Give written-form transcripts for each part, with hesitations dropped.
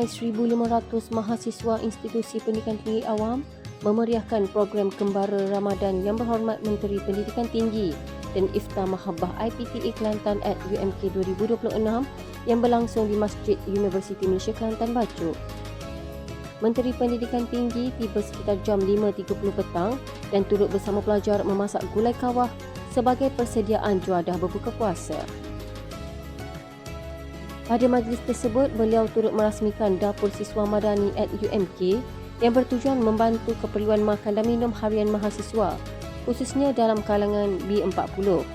Ramai 1,500 mahasiswa institusi pendidikan tinggi awam memeriahkan program Kembara Ramadan Yang Berhormat Menteri Pendidikan Tinggi dan Iftar Mahabbah IPTA Kelantan at UMK 2026 yang berlangsung di Masjid Universiti Malaysia Kelantan Bachok. Menteri Pendidikan Tinggi tiba sekitar jam 5.30 petang dan turut bersama pelajar memasak gulai kawah sebagai persediaan juadah berbuka puasa. Pada majlis tersebut, beliau turut merasmikan Dapur Siswa Madani at UMK yang bertujuan membantu keperluan makan dan minum harian mahasiswa, khususnya dalam kalangan B40.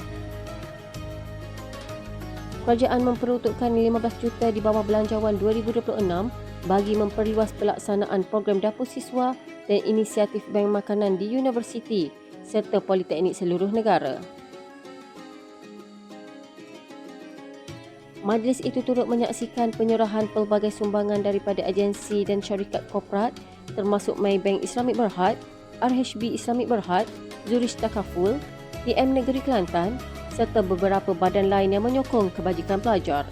Kerajaan memperuntukkan 15 juta di bawah Belanjawan 2026 bagi memperluas pelaksanaan program Dapur Siswa dan inisiatif Bank Makanan di universiti serta politeknik seluruh negara. Majlis itu turut menyaksikan penyerahan pelbagai sumbangan daripada agensi dan syarikat korporat termasuk Maybank Islamik Berhad, RHB Islamik Berhad, Zurich Takaful, DM Negeri Kelantan serta beberapa badan lain yang menyokong kebajikan pelajar.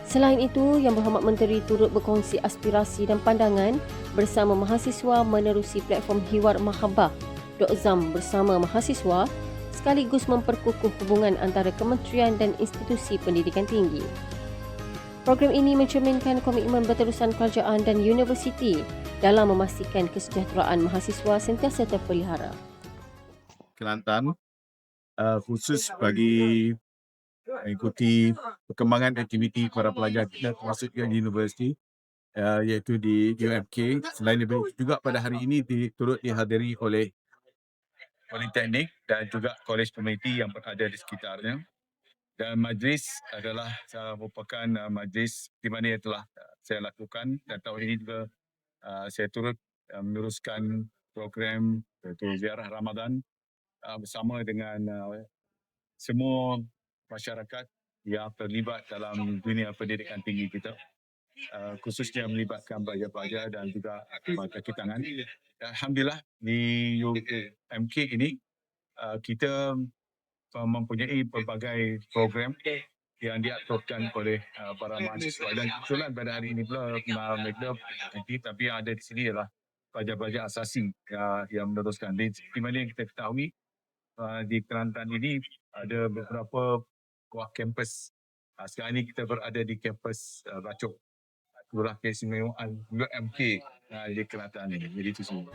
Selain itu, Yang Berhormat Menteri turut berkongsi aspirasi dan pandangan bersama mahasiswa menerusi platform Hiwar Mahabbah .zam bersama mahasiswa sekaligus memperkukuh hubungan antara kementerian dan institusi pendidikan tinggi. Program ini mencerminkan komitmen berterusan kerajaan dan universiti dalam memastikan kesejahteraan mahasiswa sentiasa terpelihara. Kelantan khusus bagi mengikuti perkembangan aktiviti para pelajar kita termasuk di universiti iaitu di UMK. Selain itu juga pada hari ini turut dihadiri oleh Politeknik dan juga Kolej Pemerhati yang berada di sekitarnya. Dan majlis adalah merupakan majlis di mana yang telah saya lakukan dan tahun ini juga saya turut meneruskan program iaitu Ziarah Ramadan bersama dengan semua masyarakat yang terlibat dalam dunia pendidikan tinggi kita, khususnya melibatkan pelajar-pelajar dan juga kaki tangan. Alhamdulillah di UMK ini kita mempunyai pelbagai program yang diaturkan oleh para mahasiswa dan kebetulan pada hari ini pula mereka tapi yang ada di sini adalah pelajar-pelajar asasi yang meneruskan. Di mana yang kita ketahui di Kelantan ini ada beberapa buah kampus. Sekarang ini kita berada di kampus Bachok, Kelurahan Keistimewaan UMK di Kelantan ini. Jadi itu semua.